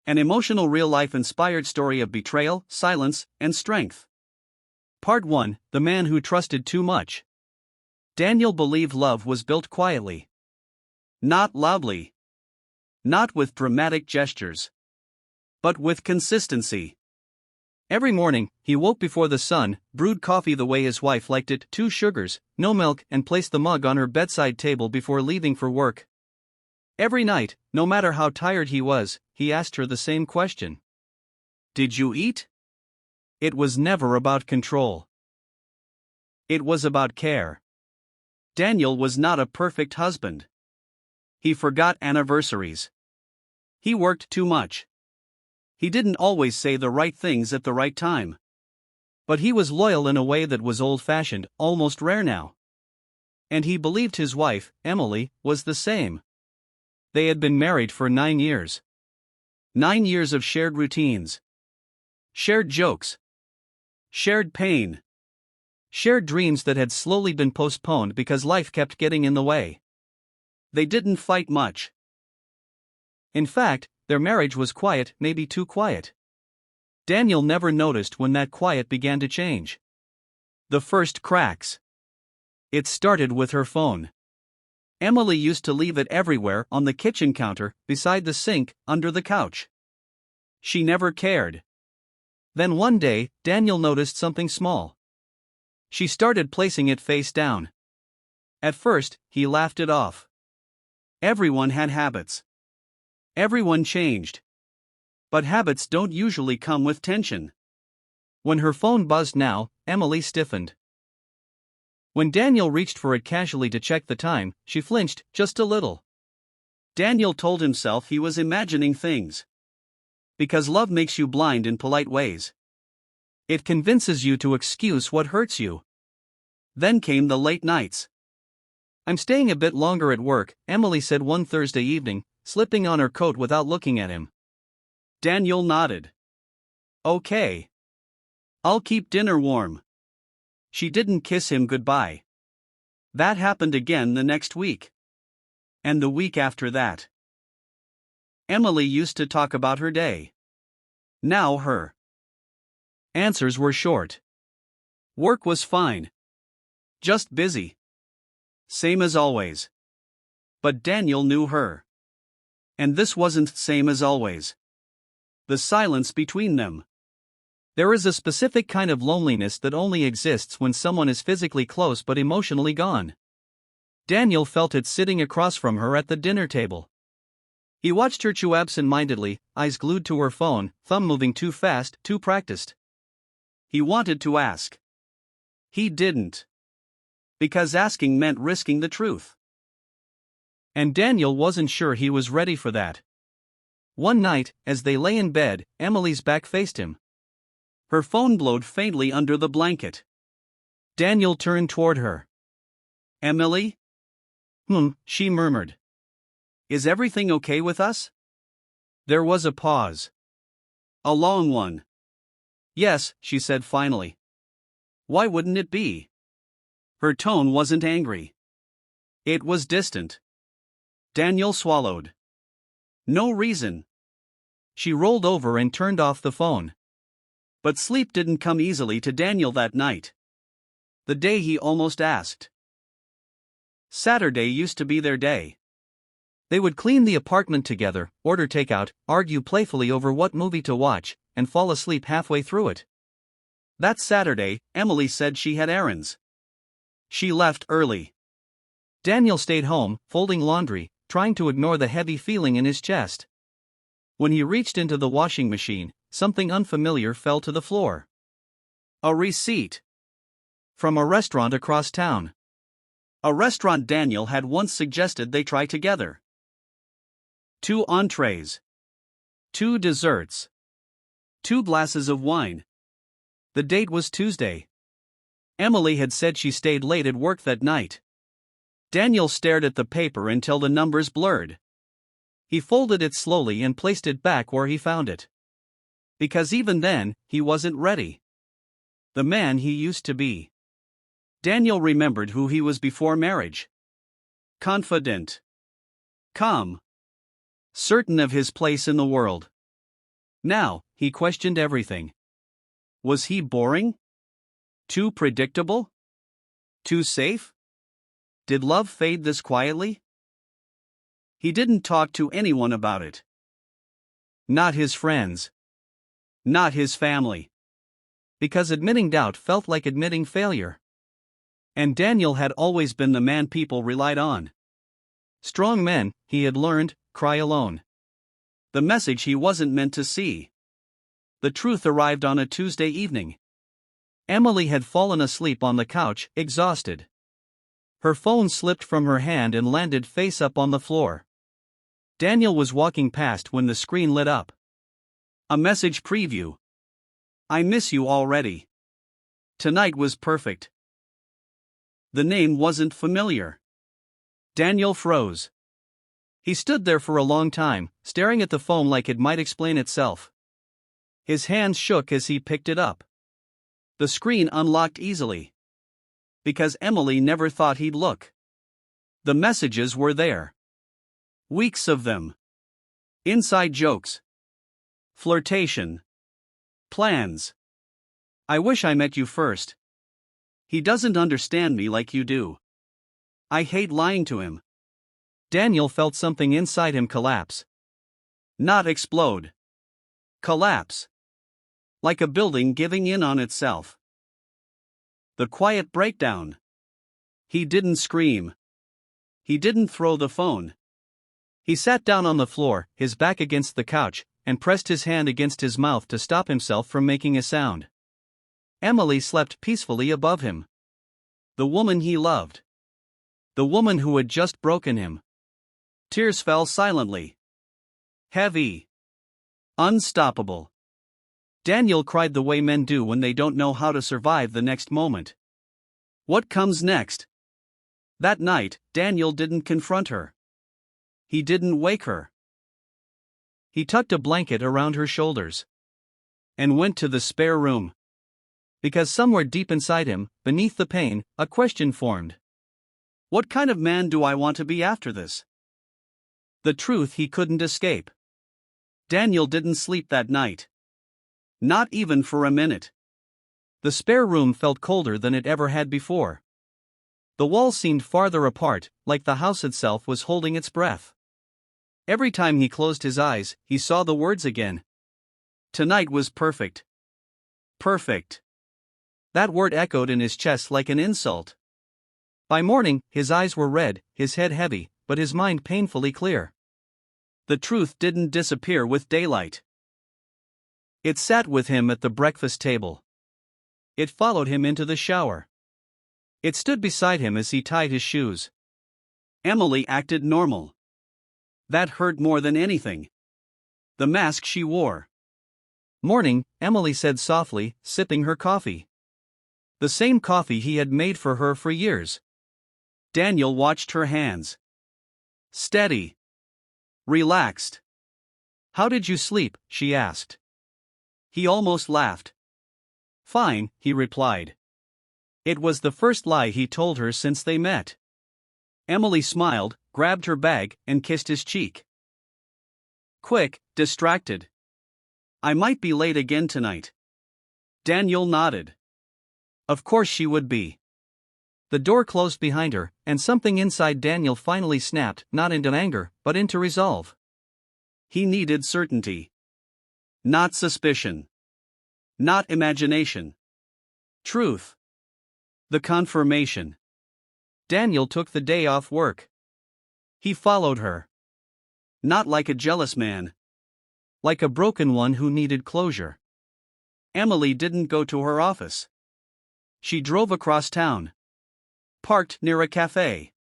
An emotional real-life inspired story of betrayal, silence, and strength. Part 1: The Man Who Trusted Too Much. Daniel believed love was built quietly. Not loudly. Not with dramatic gestures. But with consistency. Every morning, he woke before the sun, brewed coffee the way his wife liked it, 2 sugars, no milk, and placed the mug on her bedside table before leaving for work. Every night, no matter how tired he was, he asked her the same question. Did you eat? It was never about control. It was about care. Daniel was not a perfect husband. He forgot anniversaries. He worked too much. He didn't always say the right things at the right time. But he was loyal in a way that was old-fashioned, almost rare now. And he believed his wife, Emily, was the same. They had been married for 9 years. 9 years of shared routines. Shared jokes. Shared pain. Shared dreams that had slowly been postponed because life kept getting in the way. They didn't fight much. In fact, their marriage was quiet, maybe too quiet. Daniel never noticed when that quiet began to change. The first cracks. It started with her phone. Emily used to leave it everywhere, on the kitchen counter, beside the sink, under the couch. She never cared. Then one day, Daniel noticed something small. She started placing it face down. At first, he laughed it off. Everyone had habits. Everyone changed. But habits don't usually come with tension. When her phone buzzed now, Emily stiffened. When Daniel reached for it casually to check the time, she flinched, just a little. Daniel told himself he was imagining things. Because love makes you blind in polite ways. It convinces you to excuse what hurts you. Then came the late nights. I'm staying a bit longer at work, Emily said one Thursday evening, slipping on her coat without looking at him. Daniel nodded. Okay. I'll keep dinner warm. She didn't kiss him goodbye. That happened again the next week. And the week after that. Emily used to talk about her day. Now her answers were short. Work was fine. Just busy. Same as always. But Daniel knew her. And this wasn't same as always. The silence between them. There is a specific kind of loneliness that only exists when someone is physically close but emotionally gone. Daniel felt it sitting across from her at the dinner table. He watched her chew absent-mindedly, eyes glued to her phone, thumb moving too fast, too practiced. He wanted to ask. He didn't. Because asking meant risking the truth. And Daniel wasn't sure he was ready for that. One night, as they lay in bed, Emily's back faced him. Her phone glowed faintly under the blanket. Daniel turned toward her. Emily? She murmured. Is everything okay with us? There was a pause. A long one. Yes, she said finally. Why wouldn't it be? Her tone wasn't angry. It was distant. Daniel swallowed. No reason. She rolled over and turned off the phone. But sleep didn't come easily to Daniel that night. The day he almost asked. Saturday used to be their day. They would clean the apartment together, order takeout, argue playfully over what movie to watch, and fall asleep halfway through it. That Saturday, Emily said she had errands. She left early. Daniel stayed home, folding laundry, trying to ignore the heavy feeling in his chest. When he reached into the washing machine, something unfamiliar fell to the floor. A receipt. From a restaurant across town. A restaurant Daniel had once suggested they try together. 2 entrees. 2 desserts. 2 glasses of wine. The date was Tuesday. Emily had said she stayed late at work that night. Daniel stared at the paper until the numbers blurred. He folded it slowly and placed it back where he found it. Because even then, he wasn't ready. The man he used to be. Daniel remembered who he was before marriage. Confident. Calm. Certain of his place in the world. Now, he questioned everything. Was he boring? Too predictable? Too safe? Did love fade this quietly? He didn't talk to anyone about it. Not his friends. Not his family. Because admitting doubt felt like admitting failure. And Daniel had always been the man people relied on. Strong men, he had learned, cry alone. The message he wasn't meant to see. The truth arrived on a Tuesday evening. Emily had fallen asleep on the couch, exhausted. Her phone slipped from her hand and landed face up on the floor. Daniel was walking past when the screen lit up. A message preview. I miss you already. Tonight was perfect. The name wasn't familiar. Daniel froze. He stood there for a long time, staring at the phone like it might explain itself. His hands shook as he picked it up. The screen unlocked easily. Because Emily never thought he'd look. The messages were there. Weeks of them. Inside jokes. Flirtation. Plans. I wish I met you first. He doesn't understand me like you do. I hate lying to him. Daniel felt something inside him collapse. Not explode. Collapse. Like a building giving in on itself. The quiet breakdown. He didn't scream. He didn't throw the phone. He sat down on the floor, his back against the couch, and pressed his hand against his mouth to stop himself from making a sound. Emily slept peacefully above him. The woman he loved. The woman who had just broken him. Tears fell silently. Heavy. Unstoppable. Daniel cried the way men do when they don't know how to survive the next moment. What comes next? That night, Daniel didn't confront her. He didn't wake her. He tucked a blanket around her shoulders. And went to the spare room. Because somewhere deep inside him, beneath the pain, a question formed. What kind of man do I want to be after this? The truth he couldn't escape. Daniel didn't sleep that night. Not even for a minute. The spare room felt colder than it ever had before. The walls seemed farther apart, like the house itself was holding its breath. Every time he closed his eyes, he saw the words again. Tonight was perfect. Perfect. That word echoed in his chest like an insult. By morning, his eyes were red, his head heavy, but his mind painfully clear. The truth didn't disappear with daylight. It sat with him at the breakfast table. It followed him into the shower. It stood beside him as he tied his shoes. Emily acted normal. That hurt more than anything. The mask she wore. Morning, Emily said softly, sipping her coffee. The same coffee he had made for her for years. Daniel watched her hands. Steady. Relaxed. How did you sleep? She asked. He almost laughed. Fine, he replied. It was the first lie he told her since they met. Emily smiled, grabbed her bag, and kissed his cheek. Quick, distracted. I might be late again tonight. Daniel nodded. Of course she would be. The door closed behind her, and something inside Daniel finally snapped, not into anger, but into resolve. He needed certainty. Not suspicion. Not imagination. Truth. The confirmation. Daniel took the day off work. He followed her. Not like a jealous man. Like a broken one who needed closure. Emily didn't go to her office. She drove across town. Parked near a cafe.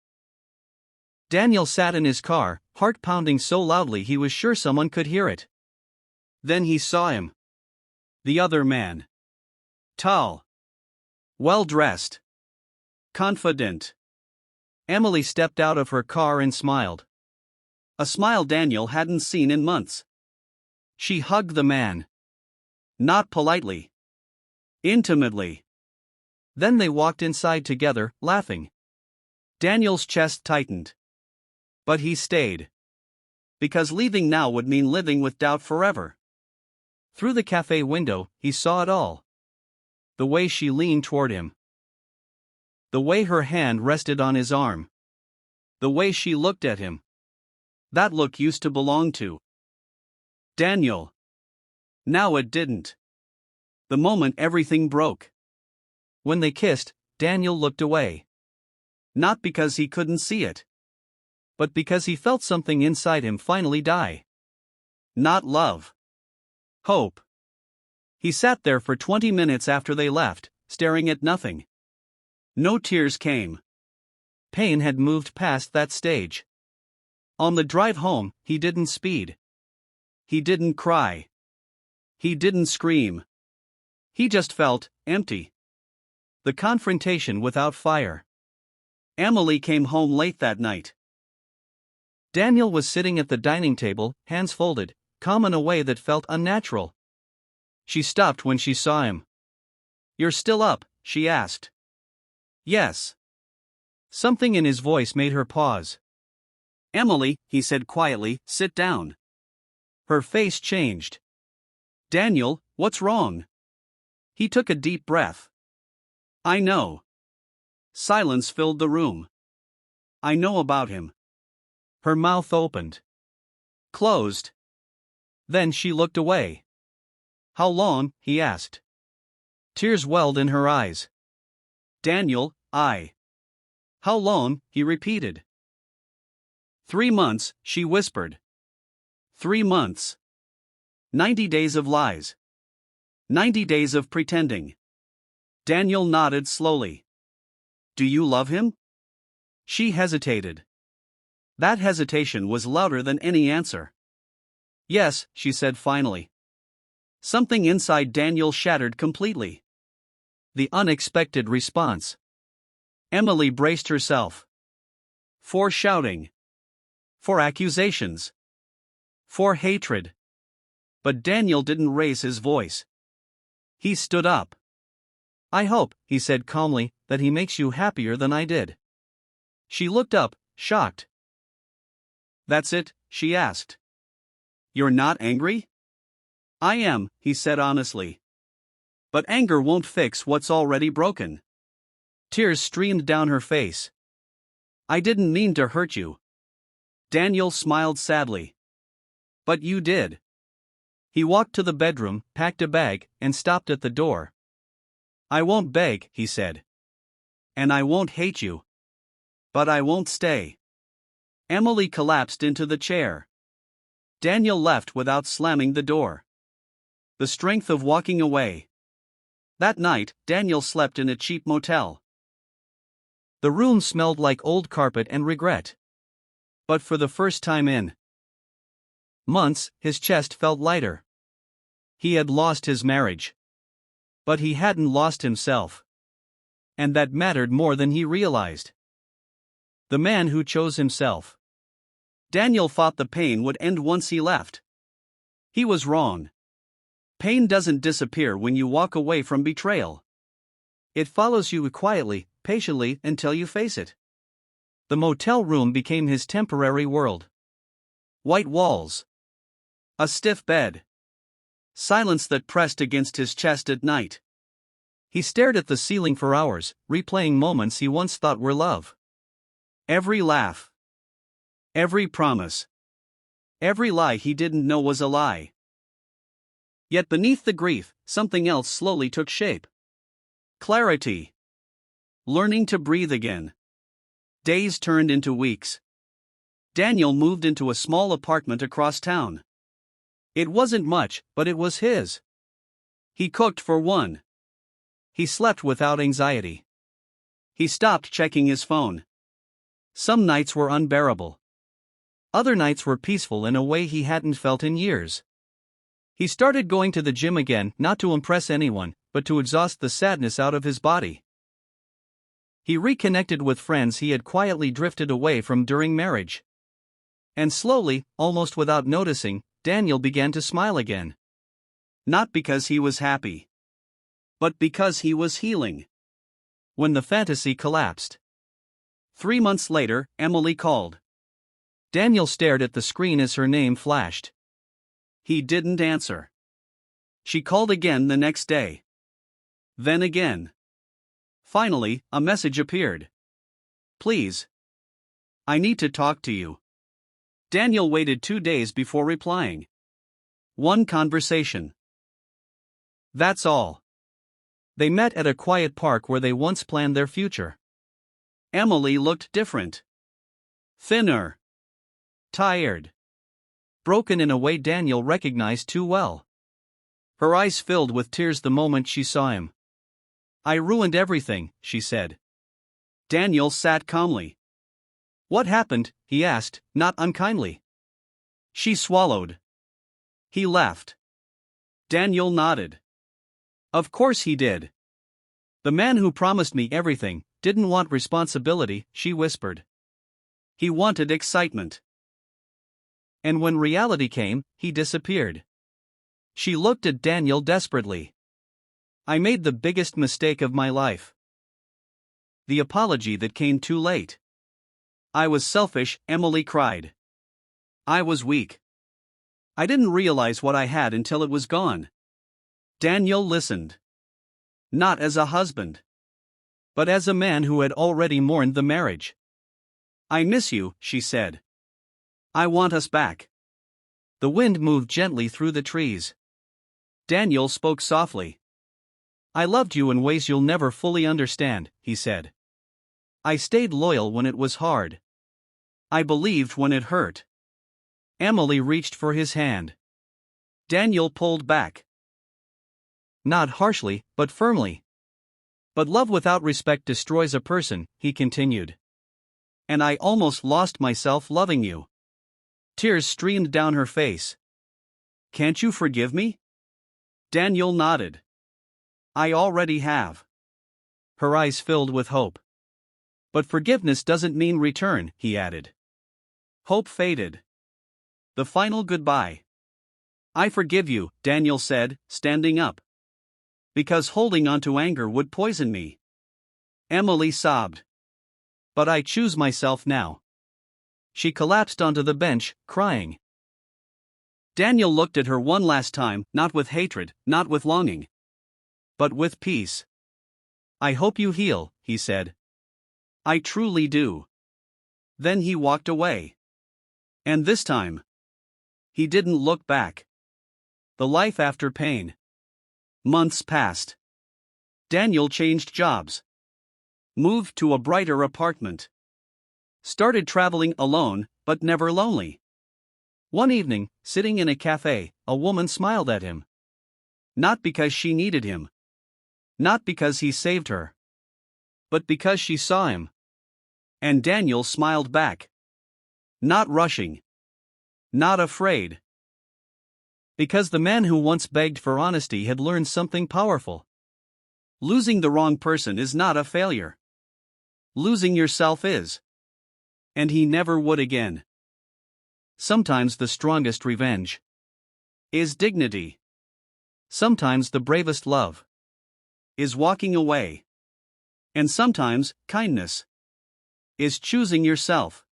Daniel sat in his car, heart pounding so loudly he was sure someone could hear it. Then he saw him. The other man. Tall. Well-dressed. Confident. Emily stepped out of her car and smiled. A smile Daniel hadn't seen in months. She hugged the man. Not politely. Intimately. Then they walked inside together, laughing. Daniel's chest tightened. But he stayed. Because leaving now would mean living with doubt forever. Through the cafe window, he saw it all. The way she leaned toward him. The way her hand rested on his arm. The way she looked at him. That look used to belong to Daniel. Now it didn't. The moment everything broke. When they kissed, Daniel looked away. Not because he couldn't see it, but because he felt something inside him finally die. Not love. Hope. He sat there for 20 minutes after they left, staring at nothing. No tears came. Pain had moved past that stage. On the drive home, he didn't speed. He didn't cry. He didn't scream. He just felt empty. The confrontation without fire. Emily came home late that night. Daniel was sitting at the dining table, hands folded, calm in a way that felt unnatural. She stopped when she saw him. "You're still up?" she asked. "Yes." Something in his voice made her pause. "Emily," he said quietly, "sit down." Her face changed. "Daniel, what's wrong?" He took a deep breath. "I know." Silence filled the room. "I know about him." Her mouth opened. Closed. Then she looked away. "How long?" he asked. Tears welled in her eyes. "Daniel, How long?" he repeated. 3 months, she whispered. 3 months. 90 days of lies. 90 days of pretending. Daniel nodded slowly. "Do you love him?" She hesitated. That hesitation was louder than any answer. "Yes," she said finally. Something inside Daniel shattered completely. The unexpected response. Emily braced herself. For shouting. For accusations. For hatred. But Daniel didn't raise his voice. He stood up. "I hope," he said calmly, "that he makes you happier than I did." She looked up, shocked. "That's it?" she asked. "You're not angry?" "I am," he said honestly. "But anger won't fix what's already broken." Tears streamed down her face. "I didn't mean to hurt you." Daniel smiled sadly. "But you did." He walked to the bedroom, packed a bag, and stopped at the door. "I won't beg," he said. "And I won't hate you. But I won't stay." Emily collapsed into the chair. Daniel left without slamming the door. The strength of walking away. That night, Daniel slept in a cheap motel. The room smelled like old carpet and regret. But for the first time in months, his chest felt lighter. He had lost his marriage. But he hadn't lost himself. And that mattered more than he realized. The man who chose himself. Daniel thought the pain would end once he left. He was wrong. Pain doesn't disappear when you walk away from betrayal. It follows you quietly, patiently, until you face it. The motel room became his temporary world. White walls. A stiff bed. Silence that pressed against his chest at night. He stared at the ceiling for hours, replaying moments he once thought were love. Every laugh. Every promise. Every lie he didn't know was a lie. Yet beneath the grief, something else slowly took shape. Clarity. Learning to breathe again. Days turned into weeks. Daniel moved into a small apartment across town. It wasn't much, but it was his. He cooked for one. He slept without anxiety. He stopped checking his phone. Some nights were unbearable. Other nights were peaceful in a way he hadn't felt in years. He started going to the gym again, not to impress anyone, but to exhaust the sadness out of his body. He reconnected with friends he had quietly drifted away from during marriage. And slowly, almost without noticing, Daniel began to smile again. Not because he was happy, but because he was healing. When the fantasy collapsed. 3 months later, Emily called. Daniel stared at the screen as her name flashed. He didn't answer. She called again the next day. Then again. Finally, a message appeared. Please. I need to talk to you. Daniel waited 2 days before replying. One conversation. That's all. They met at a quiet park where they once planned their future. Emily looked different. Thinner. Tired. Broken in a way Daniel recognized too well. Her eyes filled with tears the moment she saw him. I ruined everything, she said. Daniel sat calmly. What happened? He asked, not unkindly. She swallowed. He laughed. Daniel nodded. Of course he did. The man who promised me everything didn't want responsibility, she whispered. He wanted excitement. And when reality came, he disappeared. She looked at Daniel desperately. I made the biggest mistake of my life. The apology that came too late. I was selfish, Emily cried. I was weak. I didn't realize what I had until it was gone. Daniel listened. Not as a husband, but as a man who had already mourned the marriage. I miss you, she said. I want us back. The wind moved gently through the trees. Daniel spoke softly. I loved you in ways you'll never fully understand, he said. I stayed loyal when it was hard. I believed when it hurt. Emily reached for his hand. Daniel pulled back. Not harshly, but firmly. But love without respect destroys a person, he continued. And I almost lost myself loving you. Tears streamed down her face. Can't you forgive me? Daniel nodded. I already have. Her eyes filled with hope. But forgiveness doesn't mean return, he added. Hope faded. The final goodbye. I forgive you, Daniel said, standing up. Because holding on to anger would poison me. Emily sobbed. But I choose myself now. She collapsed onto the bench, crying. Daniel looked at her one last time, not with hatred, not with longing, but with peace. I hope you heal, he said. I truly do. Then he walked away. And this time, he didn't look back. The life after pain. Months passed. Daniel changed jobs. Moved to a brighter apartment. Started traveling alone, but never lonely. One evening, sitting in a cafe, a woman smiled at him. Not because she needed him. Not because he saved her. But because she saw him. And Daniel smiled back. Not rushing. Not afraid. Because the man who once begged for honesty had learned something powerful. Losing the wrong person is not a failure. Losing yourself is. And he never would again. Sometimes the strongest revenge is dignity. Sometimes the bravest love is walking away. And sometimes kindness is choosing yourself.